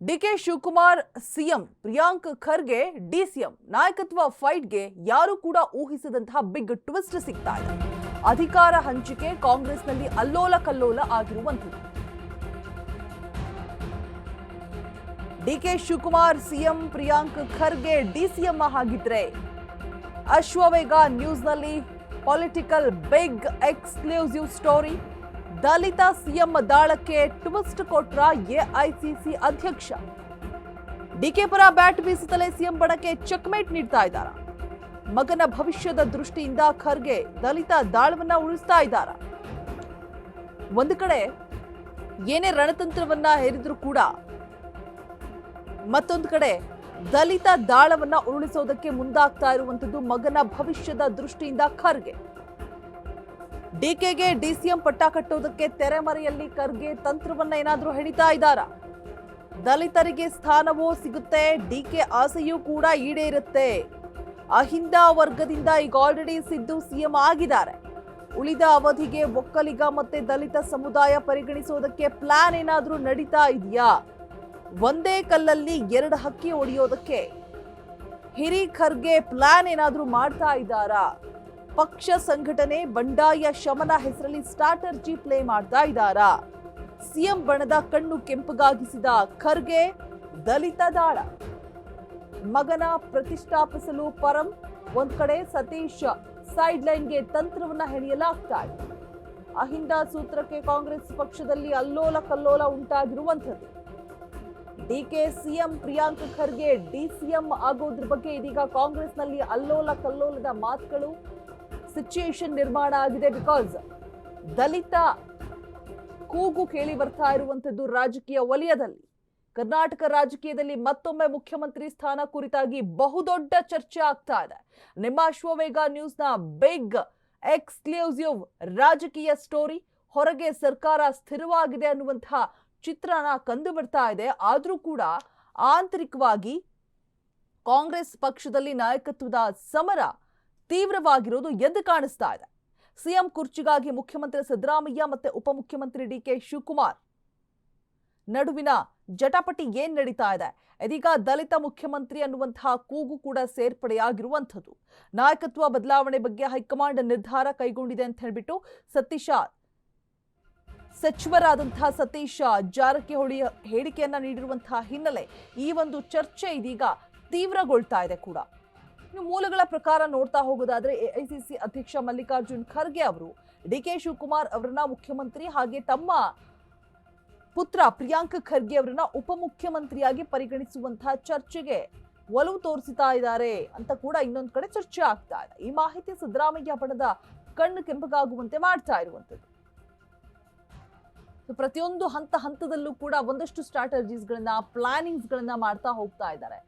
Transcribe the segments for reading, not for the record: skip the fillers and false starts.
DK Shivakumar CM, Priyank Kharge DCM ನಾಯಕತ್ವ ಫೈಟ್ಗೆ ಯಾರು ಕೂಡ ಊಹಿಸದಂತಹ ಬಿಗ್ ಟ್ವಿಸ್ಟ್ ಸಿಗ್ತಾ ಇದೆ. ಅಧಿಕಾರ ಹಂಚಿಕೆ ಕಾಂಗ್ರೆಸ್ನಲ್ಲಿ ಅಲ್ಲೋಲ ಕಲ್ಲೋಲ ಆಗಿರುವಂಥದ್ದು. DK Shivakumar CM, Priyank Kharge DCM ಆಗಿದ್ರೆ ಅಶ್ವವೇಗ ನ್ಯೂಸ್ನಲ್ಲಿ ಪೊಲಿಟಿಕಲ್ ಬಿಗ್ ಎಕ್ಸ್ಕ್ಲೂಸಿವ್ ಸ್ಟೋರಿ. ದಲಿತ ಸಿಎಂ ದಾಳಕ್ಕೆ ಟ್ವಿಸ್ಟ್ ಕೊಟ್ರ ಎಐಸಿಸಿ ಅಧ್ಯಕ್ಷ. ಡಿಕೆ ಪರ ಬ್ಯಾಟ್ ಬೀಸುತ್ತಲೇ ಸಿಎಂ ಬಣಕ್ಕೆ ಚೆಕ್ಮೇಟ್ ನೀಡ್ತಾ ಇದ್ದಾರ. ಮಗನ ಭವಿಷ್ಯದ ದೃಷ್ಟಿಯಿಂದ ಖರ್ಗೆ ದಲಿತ ದಾಳವನ್ನ ಉಳಿಸ್ತಾ ಇದ್ದಾರ. ಒಂದು ಕಡೆ ಏನೇ ರಣತಂತ್ರವನ್ನ ಹೇರಿದ್ರು ಕೂಡ ಮತ್ತೊಂದು ಕಡೆ ದಲಿತ ದಾಳವನ್ನ ಉರುಳಿಸೋದಕ್ಕೆ ಮುಂದಾಗ್ತಾ ಇರುವಂತದ್ದು ಮಗನ ಭವಿಷ್ಯದ ದೃಷ್ಟಿಯಿಂದ ಖರ್ಗೆ. ಡಿಕೆಗೆ ಡಿಸಿಎಂ ಪಟ್ಟ ಕಟ್ಟೋದಕ್ಕೆ ತೆರೆಮರೆಯಲ್ಲಿ ಖರ್ಗೆ ತಂತ್ರವನ್ನ ಏನಾದ್ರೂ ಹೆಣಿತಾ ಇದ್ದಾರಾ? ದಲಿತರಿಗೆ ಸ್ಥಾನವೂ ಸಿಗುತ್ತೆ, ಡಿಕೆ ಆಸೆಯೂ ಕೂಡ ಈಡೇರುತ್ತೆ. ಅಹಿಂದ ವರ್ಗದಿಂದ ಈಗ ಆಲ್ರೆಡಿ ಸಿದ್ದು ಸಿಎಂ ಆಗಿದ್ದಾರೆ. ಉಳಿದ ಅವಧಿಗೆ ಒಕ್ಕಲಿಗ ಮತ್ತೆ ದಲಿತ ಸಮುದಾಯ ಪರಿಗಣಿಸೋದಕ್ಕೆ ಪ್ಲಾನ್ ಏನಾದ್ರೂ ನಡೀತಾ ಇದೆಯಾ? ಒಂದೇ ಕಲ್ಲಲ್ಲಿ ಎರಡು ಹಕ್ಕಿ ಹೊಡೆಯೋದಕ್ಕೆ ಹಿರಿ ಖರ್ಗೆ ಪ್ಲಾನ್ ಏನಾದ್ರೂ ಮಾಡ್ತಾ ಇದ್ದಾರಾ? ಪಕ್ಷ ಸಂಘಟನೆ ಬಂಡಾಯ ಶಮನ ಹೆಸರಲ್ಲಿ ಸ್ಟ್ರಾಟರ್ಜಿ ಪ್ಲೇ ಮಾಡ್ತಾ ಇದ್ದಾರಾ? ಸಿಎಂ ಬಣದ ಕಣ್ಣು ಕೆಂಪಗಾಗಿಸಿದ ಖರ್ಗೆ ದಲಿತ ದಾಳ. ಮಗನ ಪ್ರತಿಷ್ಠಾಪಿಸಲು ಪರಂ, ಒಂದ್ ಕಡೆ ಸತೀಶ್ ಸೈಡ್ ಲೈನ್ಗೆ ತಂತ್ರವನ್ನ ಹೆಣೆಯಲಾಗ್ತಾ ಇದೆ. ಅಹಿಂದ ಸೂತ್ರಕ್ಕೆ ಕಾಂಗ್ರೆಸ್ ಪಕ್ಷದಲ್ಲಿ ಅಲ್ಲೋಲ ಕಲ್ಲೋಲ ಉಂಟಾಗಿರುವಂಥದ್ದು. DK CM, Priyank Kharge DCM ಆಗೋದ್ರ ಬಗ್ಗೆ ಇದೀಗ ಕಾಂಗ್ರೆಸ್ನಲ್ಲಿ ಅಲ್ಲೋಲ ಕಲ್ಲೋಲದ ಮಾತುಗಳು, ಸಿಚುಯೇಷನ್ ನಿರ್ಮಾಣ ಆಗಿದೆ. ಬಿಕಾಸ್ ದಲಿತ ಕೂಗು ಕೇಳಿ ಬರ್ತಾ ಇರುವಂತದ್ದು ರಾಜಕೀಯ ವಲಯದಲ್ಲಿ. ಕರ್ನಾಟಕ ರಾಜಕೀಯದಲ್ಲಿ ಮತ್ತೊಮ್ಮೆ ಮುಖ್ಯಮಂತ್ರಿ ಸ್ಥಾನ ಕುರಿತಾಗಿ ಬಹುದೊಡ್ಡ ಚರ್ಚೆ ಆಗ್ತಾ ಇದೆ. ನಿಮ್ಮ ಅಶ್ವವೇಗ ನ್ಯೂಸ್ನ ಬಿಗ್ ಎಕ್ಸ್ಕ್ಲೂಸಿವ್ ರಾಜಕೀಯ ಸ್ಟೋರಿ. ಹೊರಗೆ ಸರ್ಕಾರ ಸ್ಥಿರವಾಗಿದೆ ಅನ್ನುವಂತಹ ಚಿತ್ರಣ ಕಂಡು ಬರ್ತಾ ಇದೆ. ಆದ್ರೂ ಕೂಡ ಆಂತರಿಕವಾಗಿ ಕಾಂಗ್ರೆಸ್ ಪಕ್ಷದಲ್ಲಿ ನಾಯಕತ್ವದ ಸಮರ ತೀವ್ರವಾಗಿರೋದು ಎದ್ದು ಕಾಣಿಸ್ತಾ ಇದೆ. ಸಿಎಂ ಕುರ್ಚಿಗಾಗಿ ಮುಖ್ಯಮಂತ್ರಿ ಸಿದ್ದರಾಮಯ್ಯ ಮತ್ತೆ ಉಪಮುಖ್ಯಮಂತ್ರಿ ಡಿಕೆ ಶಿವಕುಮಾರ್ ನಡುವಿನ ಜಟಾಪಟಿ ಏನ್ ನಡೀತಾ ಇದೆ? ಇದೀಗ ದಲಿತ ಮುಖ್ಯಮಂತ್ರಿ ಅನ್ನುವಂತಹ ಕೂಗು ಕೂಡ ಸೇರ್ಪಡೆಯಾಗಿರುವಂಥದ್ದು. ನಾಯಕತ್ವ ಬದಲಾವಣೆ ಬಗ್ಗೆ ಹೈಕಮಾಂಡ್ ನಿರ್ಧಾರ ಕೈಗೊಂಡಿದೆ ಅಂತ ಹೇಳ್ಬಿಟ್ಟು ಸಚಿವರಾದಂತಹ ಸತೀಶ್ ಜಾರಕಿಹೊಳಿ ಹೇಳಿಕೆಯನ್ನ ನೀಡಿರುವಂತಹ ಹಿನ್ನೆಲೆ ಈ ಒಂದು ಚರ್ಚೆ ಇದೀಗ ತೀವ್ರಗೊಳ್ತಾ ಇದೆ ಕೂಡ. ಮೂಲಗಳ ಪ್ರಕಾರ ನೋಡ್ತಾ ಹೋಗೋದಾದ್ರೆ ಎಐಸಿಸಿ ಅಧ್ಯಕ್ಷ ಮಲ್ಲಿಕಾರ್ಜುನ್ ಖರ್ಗೆ ಅವರು ಡಿಕೆ ಶಿವಕುಮಾರ್ ಅವರನ್ನ ಮುಖ್ಯಮಂತ್ರಿ ಹಾಗೆ ತಮ್ಮ ಪುತ್ರ ಪ್ರಿಯಾಂಕ್ ಖರ್ಗೆ ಅವರನ್ನ ಉಪಮುಖ್ಯಮಂತ್ರಿಯಾಗಿ ಪರಿಗಣಿಸುವಂತಹ ಚರ್ಚೆಗೆ ಒಲವು ತೋರಿಸ್ತಾ ಇದ್ದಾರೆ ಅಂತ ಕೂಡ ಇನ್ನೊಂದು ಕಡೆ ಚರ್ಚೆ ಆಗ್ತಾ ಇದೆ. ಈ ಮಾಹಿತಿ ಸಿದ್ದರಾಮಯ್ಯ ಬಣದ ಕಣ್ಣು ಕೆಂಪಗಾಗುವಂತೆ ಮಾಡ್ತಾ ಇರುವಂತದ್ದು. ಪ್ರತಿಯೊಂದು ಹಂತದಲ್ಲೂ ಕೂಡ ಒಂದಷ್ಟು ಸ್ಟ್ರಾಟಜೀಸ್ಗಳನ್ನ ಪ್ಲಾನಿಂಗ್ಸ್ಗಳನ್ನ ಮಾಡ್ತಾ ಹೋಗ್ತಾ ಇದ್ದಾರೆ.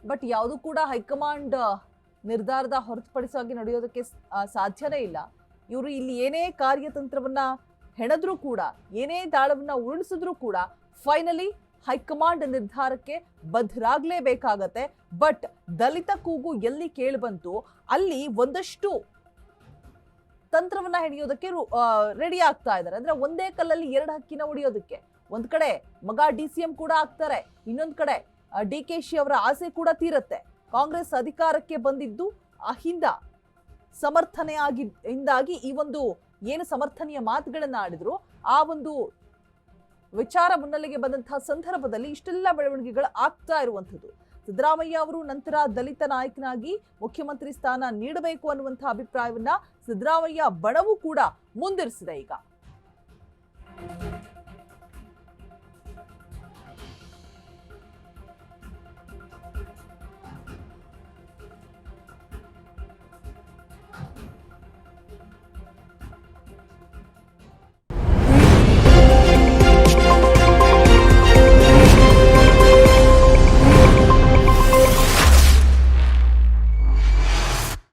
ಬಟ್ ಯಾವುದು ಕೂಡ ಹೈಕಮಾಂಡ್ ನಿರ್ಧಾರದ ಹೊರತುಪಡಿಸಾಗಿ ನಡೆಯೋದಕ್ಕೆ ಸಾಧ್ಯನೇ ಇಲ್ಲ. ಇವರು ಇಲ್ಲಿ ಏನೇ ಕಾರ್ಯತಂತ್ರವನ್ನ ಹೆಣದ್ರೂ ಕೂಡ, ಏನೇ ದಾಳವನ್ನ ಉರುಳಿಸಿದ್ರೂ ಕೂಡ ಫೈನಲಿ ಹೈಕಮಾಂಡ್ ನಿರ್ಧಾರಕ್ಕೆ ಬದ್ಧರಾಗಲೇಬೇಕಾಗತ್ತೆ. ಬಟ್ ದಲಿತ ಕೂಗು ಎಲ್ಲಿ ಕೇಳಿ ಬಂತು ಅಲ್ಲಿ ಒಂದಷ್ಟು ತಂತ್ರವನ್ನ ಹೆಣೆಯೋದಕ್ಕೆ ರೆಡಿ ಆಗ್ತಾ ಇದ್ದಾರೆ. ಅಂದ್ರೆ ಒಂದೇ ಕಲ್ಲಲ್ಲಿ ಎರಡು ಹಕ್ಕಿನ ಹೊಡೆಯೋದಕ್ಕೆ ಒಂದ್ ಕಡೆ ಮಗ ಡಿಸಿಎಂ ಕೂಡ ಆಗ್ತಾರೆ, ಇನ್ನೊಂದ್ ಕಡೆ ಡಿಕೆಶಿ ಅವರ ಆಸೆ ಕೂಡ ತೀರತ್ತೆ. ಕಾಂಗ್ರೆಸ್ ಅಧಿಕಾರಕ್ಕೆ ಬಂದಿದ್ದು ಅಹಿಂದ ಸಮರ್ಥನೆಯಾಗಿಂದಾಗಿ ಈ ಒಂದು ಏನು ಸಮರ್ಥನೀಯ ಮಾತುಗಳನ್ನ ಆಡಿದ್ರು ಆ ಒಂದು ವಿಚಾರ ಮುನ್ನೆಲೆಗೆ ಬಂದಂತಹ ಸಂದರ್ಭದಲ್ಲಿ ಇಷ್ಟೆಲ್ಲ ಬೆಳವಣಿಗೆಗಳು ಆಗ್ತಾ ಇರುವಂಥದ್ದು. ಸಿದ್ದರಾಮಯ್ಯ ಅವರು ನಂತರ ದಲಿತ ನಾಯಕನಾಗಿ ಮುಖ್ಯಮಂತ್ರಿ ಸ್ಥಾನ ನೀಡಬೇಕು ಅನ್ನುವಂತಹ ಅಭಿಪ್ರಾಯವನ್ನ ಸಿದ್ದರಾಮಯ್ಯ ಬಣವೂ ಕೂಡ ಮುಂದಿರಿಸಿದೆ. ಈಗ